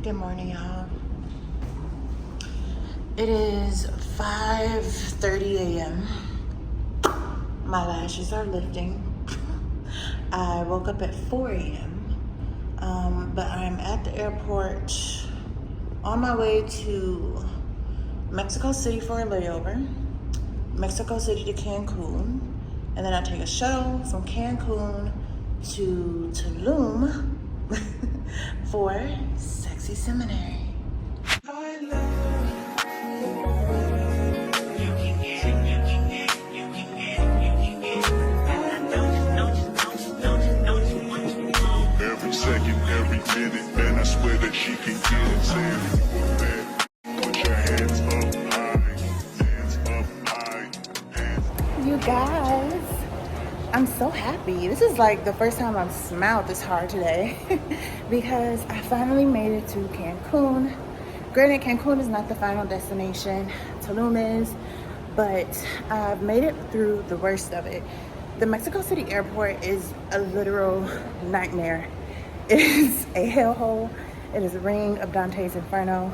Good morning, y'all. It is 5:30 a.m. My lashes are lifting. I woke up at 4 a.m. But I'm at the airport on my way to Mexico City for a layover, Mexico City to Cancun, and then I take a shuttle from Cancun to Tulum for sexy seminary. Every second, every minute, man, I swear that she can get it. Say if you a man, put your hands up high, hands up high, hands up. You guys, I'm so happy. This is like the first time I've smiled this hard today because I finally made it to Cancun. Granted, Cancun is not the final destination, Tulum is, but I've made it through the worst of it. The Mexico City airport is a literal nightmare. It is a hellhole. It is a ring of Dante's Inferno.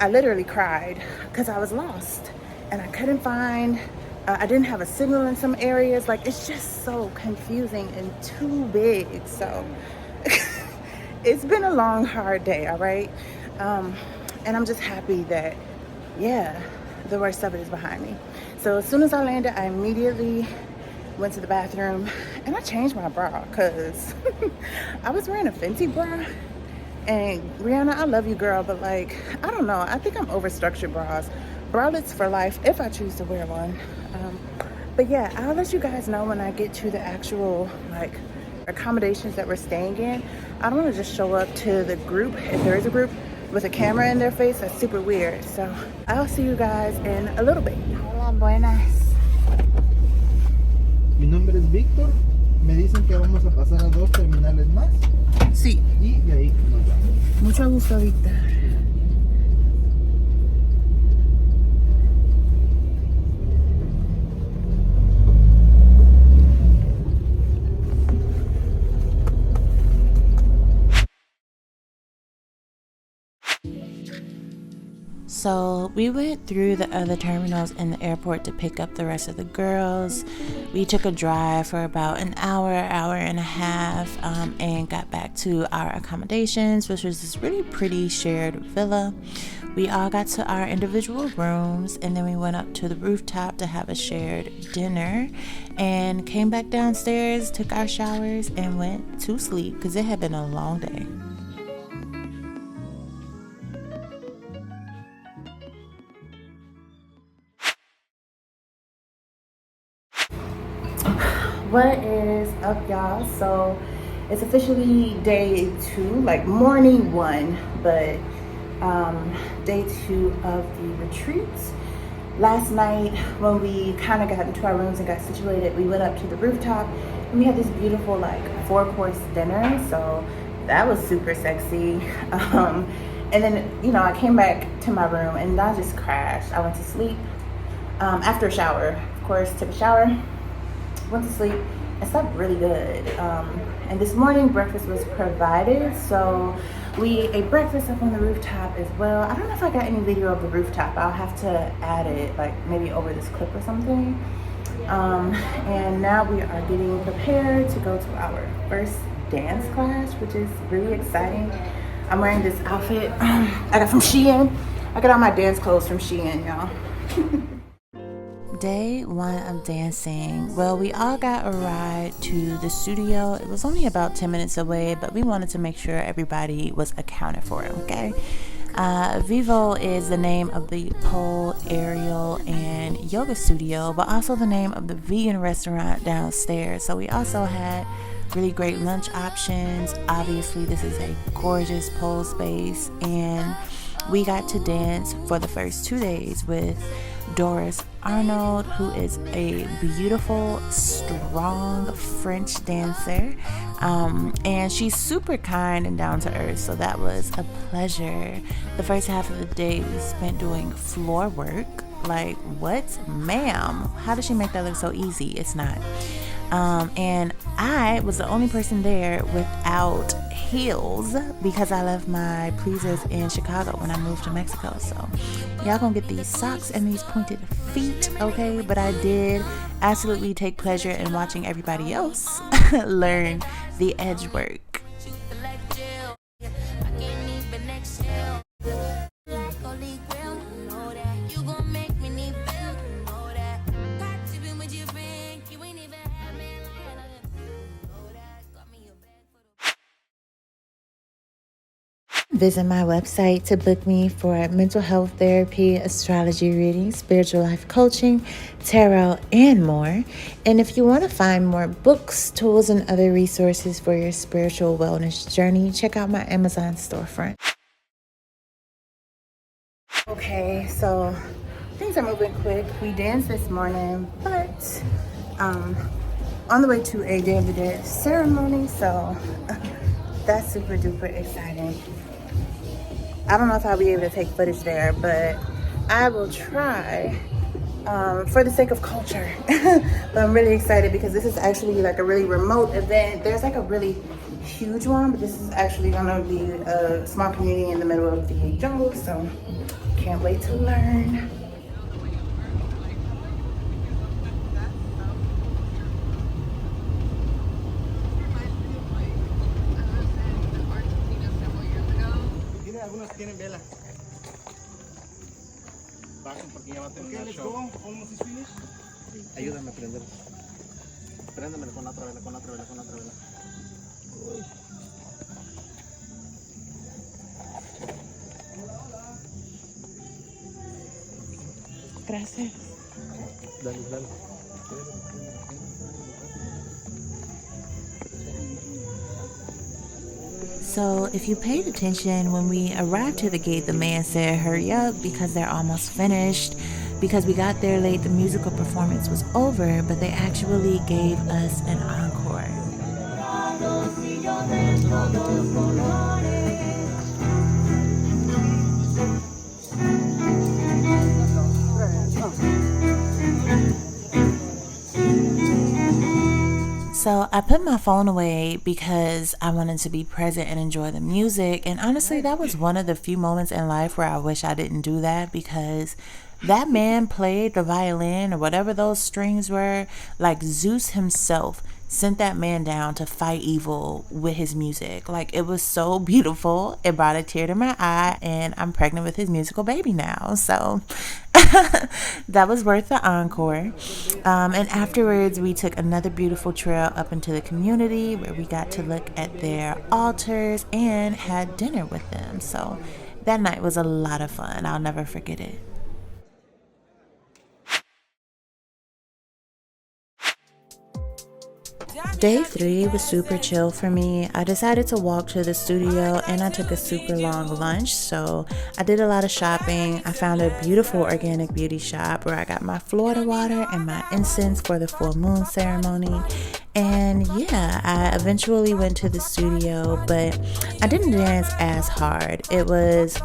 I literally cried because I was lost and I couldn't find, I didn't have a signal in some areas. Like, it's just so confusing and too big. So it's been a long, hard day, all right? And I'm just happy that, yeah, the worst of it is behind me. So as soon as I landed, I immediately went to the bathroom and I changed my bra because I was wearing a Fenty bra. And Rihanna, I love you, girl, but like, I don't know. I think I'm over-structured bras. Bralettes for life if I choose to wear one. But yeah, I'll let you guys know when I get to the actual like accommodations that we're staying in. I don't want to just show up to the group, if there is a group, with a camera in their face. That's super weird. So I'll see you guys in a little bit. Hola, buenas. Mi nombre es Víctor. Me dicen que vamos a pasar a 2 terminales más. Sí. Y de ahí nos vamos. Mucho gusto, Víctor. So we went through the other terminals in the airport to pick up the rest of the girls. We took a drive for about an hour and a half, and got back to our accommodations, which was this really pretty shared villa. We all got to our individual rooms, and then we went up to the rooftop to have a shared dinner and came back downstairs, took our showers, and went to sleep because it had been a long day. What is up, y'all? So it's officially day 2, like morning 1, but day 2 of the retreat. Last night when we kind of got into our rooms and got situated, we went up to the rooftop and we had this beautiful like 4-course dinner. So that was super sexy. And then, you know, I came back to my room and I just crashed. I went to sleep after a shower, of course, took a shower, went to sleep and slept really good. And this morning breakfast was provided, so we ate breakfast up on the rooftop as well. I don't know if I got any video of the rooftop. I'll have to add it, like maybe over this clip or something. And now we are getting prepared to go to our first dance class, which is really exciting. I'm wearing this outfit I got from Shein. I got all my dance clothes from Shein, y'all. Day 1 of dancing. Well, we all got a ride to the studio. It was only about 10 minutes away, but we wanted to make sure everybody was accounted for, okay? Vivo is the name of the pole, aerial, and yoga studio, but also the name of the vegan restaurant downstairs. So we also had really great lunch options. Obviously, this is a gorgeous pole space, and we got to dance for the first 2 days with Doris Arnold, who is a beautiful, strong French dancer, and she's super kind and down to earth, so that was a pleasure. The first half of the day we spent doing floor work. Like, what? Ma'am, how does she make that look so easy? It's not. And I was the only person there without heels because I left my pleasers in Chicago when I moved to Mexico. So y'all gonna get these socks and these pointed feet, okay? But I did absolutely take pleasure in watching everybody else learn the edge work. Visit my website to book me for mental health therapy, astrology readings, spiritual life coaching, tarot, and more. And if you want to find more books, tools, and other resources for your spiritual wellness journey, check out my Amazon storefront. Okay, so things are moving quick. We danced this morning, but on the way to a Day of the Dead ceremony, so that's super duper exciting. I don't know if I'll be able to take footage there, but I will try for the sake of culture. But I'm really excited because this is actually like a really remote event. There's like a really huge one, but this is actually gonna be a small community in the middle of the jungle, so can't wait to learn. Tienen vela. Bajen porque ya va a terminar el show. Almost is finished. Ayúdame a prender. Préndemelo con la otra vela, con la otra vela, con la otra vela. Gracias. Dale, dale. So if you paid attention, when we arrived to the gate, the man said, hurry up because they're almost finished. Because we got there late, the musical performance was over, but they actually gave us an encore. So I put my phone away because I wanted to be present and enjoy the music. And honestly, that was one of the few moments in life where I wish I didn't do that, because that man played the violin or whatever those strings were like Zeus himself sent that man down to fight evil with his music. Like, it was so beautiful. It brought a tear to my eye, and I'm pregnant with his musical baby now. So that was worth the encore. And afterwards, we took another beautiful trail up into the community where we got to look at their altars and had dinner with them. So that night was a lot of fun. I'll never forget it. Day 3 was super chill for me. I decided to walk to the studio and I took a super long lunch. So I did a lot of shopping. I found a beautiful organic beauty shop where I got my Florida water and my incense for the full moon ceremony. And yeah, I eventually went to the studio, but I didn't dance as hard. It was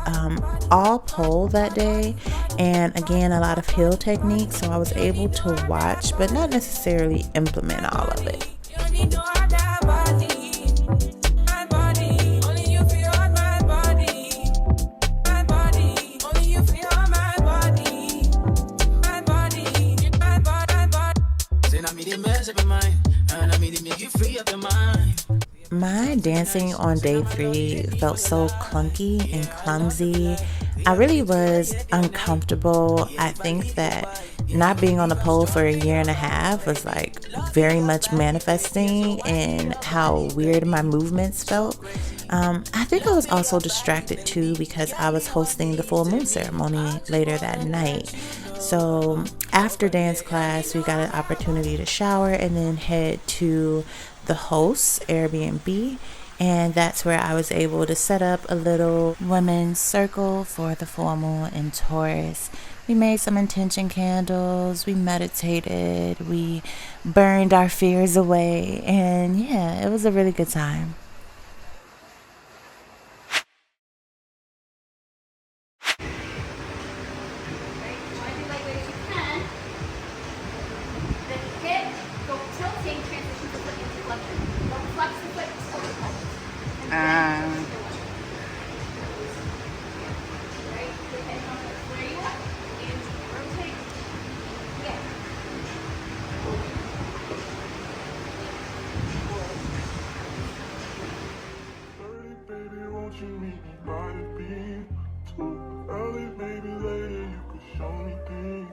all pole that day, and again, a lot of heel techniques, so I was able to watch, but not necessarily implement all of it. My dancing on day 3 felt so clunky and clumsy. I really was uncomfortable. I think that not being on the pole for a year and a half was like very much manifesting in how weird my movements felt. I think I was also distracted too because I was hosting the full moon ceremony later that night. So after dance class, we got an opportunity to shower and then head to the host's Airbnb, and that's where I was able to set up a little women's circle for the full moon in Taurus. We made some intention candles, we meditated, we burned our fears away, and yeah, it was a really good time. The hip, go tilting, Won't you meet me by the beach? Too early, maybe later you could show me things.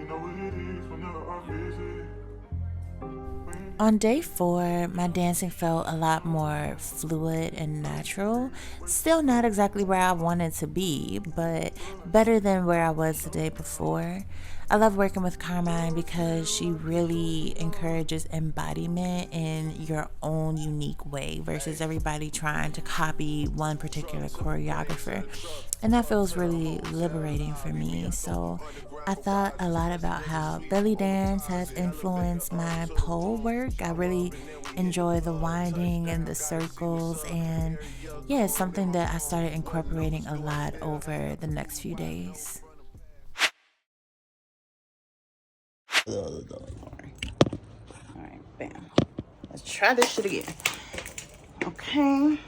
You know what it is whenever I visit. On day 4, my dancing felt a lot more fluid and natural. Still not exactly where I wanted to be, but better than where I was the day before. I love working with Carmine because she really encourages embodiment in your own unique way versus everybody trying to copy one particular choreographer. And that feels really liberating for me. So I thought a lot about how belly dance has influenced my pole work. I really enjoy the winding and the circles, and yeah, it's something that I started incorporating a lot over the next few days. All right, bam. Let's try this shit again. Okay.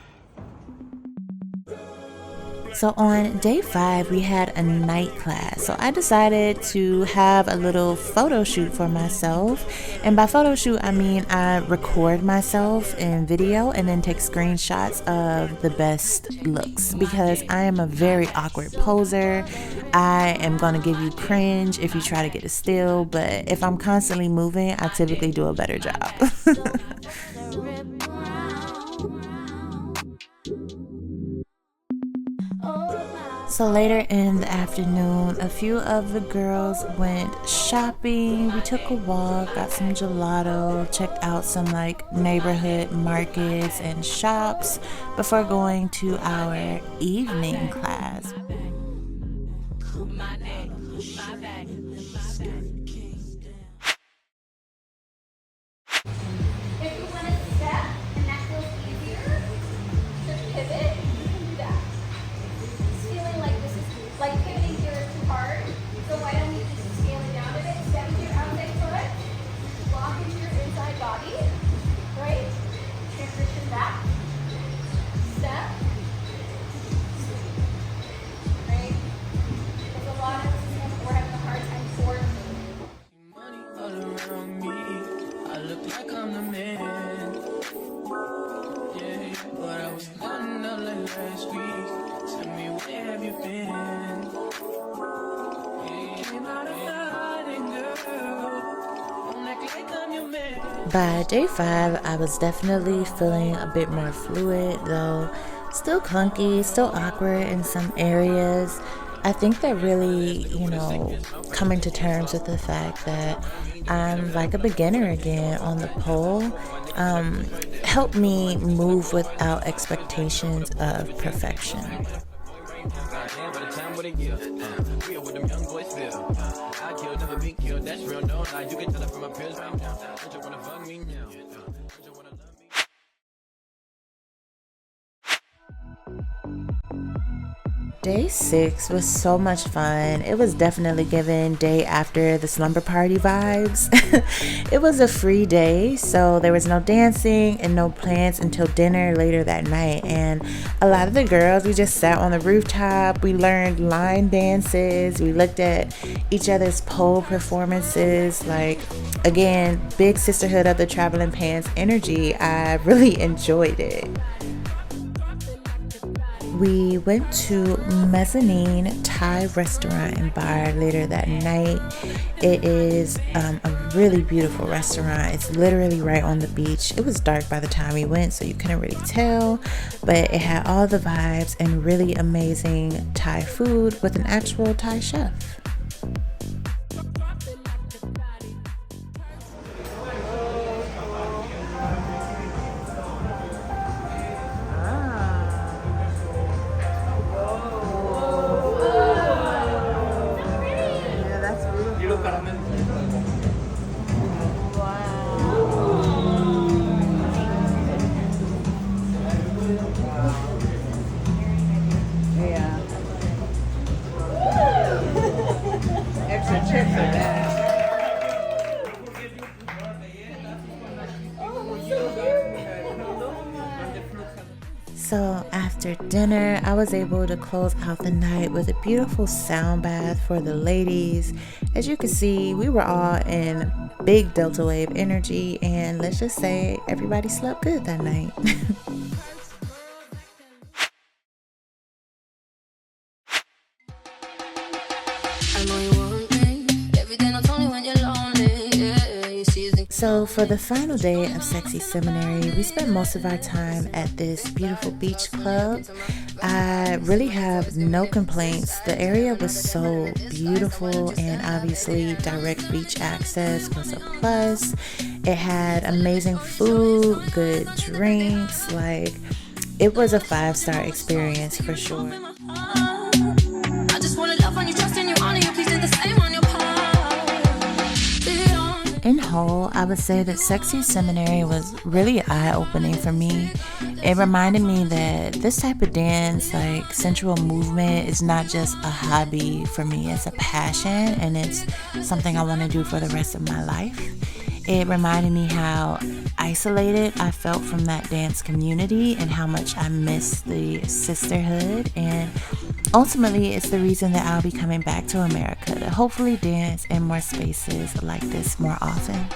So on day 5, we had a night class. So I decided to have a little photo shoot for myself. And by photo shoot, I mean I record myself in video and then take screenshots of the best looks, because I am a very awkward poser. I am going to give you cringe if you try to get a still, but if I'm constantly moving, I typically do a better job. So later in the afternoon, a few of the girls went shopping. We took a walk, got some gelato, checked out some like neighborhood markets and shops before going to our evening class. If you want to step and that feels easier to pivot, you can do that. It's feeling like this is like pivoting here is too hard. So why don't we just scale it down a bit? Step into your outside foot, lock into your inside body, right? Transition back. Step. Right? There's a lot of us we're having a hard time coordinating. Money all around me, I look like I'm the man. Yeah, but I was counting up like last week. Tell me, where have you been? Came out of hiding, girl. Don't act like I'm your man. By day 5, I was definitely feeling a bit more fluid, though still clunky, still awkward in some areas. I think that really, coming to terms with the fact that I'm like a beginner again on the pole, helped me move without expectations of perfection. Day 6 was so much fun. It was definitely given day after the slumber party vibes. It was a free day, so there was no dancing and no plans until dinner later that night. And a lot of the girls, we just sat on the rooftop. We learned line dances. We looked at each other's pole performances. Like, again, big sisterhood of the traveling pants energy. I really enjoyed it. We went to Mezzanine Thai restaurant and bar later that night. It is a really beautiful restaurant. It's literally right on the beach. It was dark by the time we went, so you couldn't really tell, but it had all the vibes and really amazing Thai food with an actual Thai chef. So after dinner, I was able to close out the night with a beautiful sound bath for the ladies. As you can see, we were all in big delta wave energy, and let's just say everybody slept good that night. I know you want me. Every day not only when you're lonely. Yeah, you see the So for the final day of Sexy Seminary, we spent most of our time at this beautiful beach club. I really have no complaints. The area was so beautiful, and obviously direct beach access was a plus. It had amazing food, good drinks, like it was a 5-star experience for sure. I just wanna love on you, trust in you, honor you, please do the same on your part. In whole, I would say that Sexy Seminary was really eye-opening for me. It reminded me that this type of dance, like sensual movement, is not just a hobby for me, it's a passion, and it's something I want to do for the rest of my life. It reminded me how isolated I felt from that dance community and how much I miss the sisterhood, and ultimately it's the reason that I'll be coming back to America to hopefully dance in more spaces like this more often.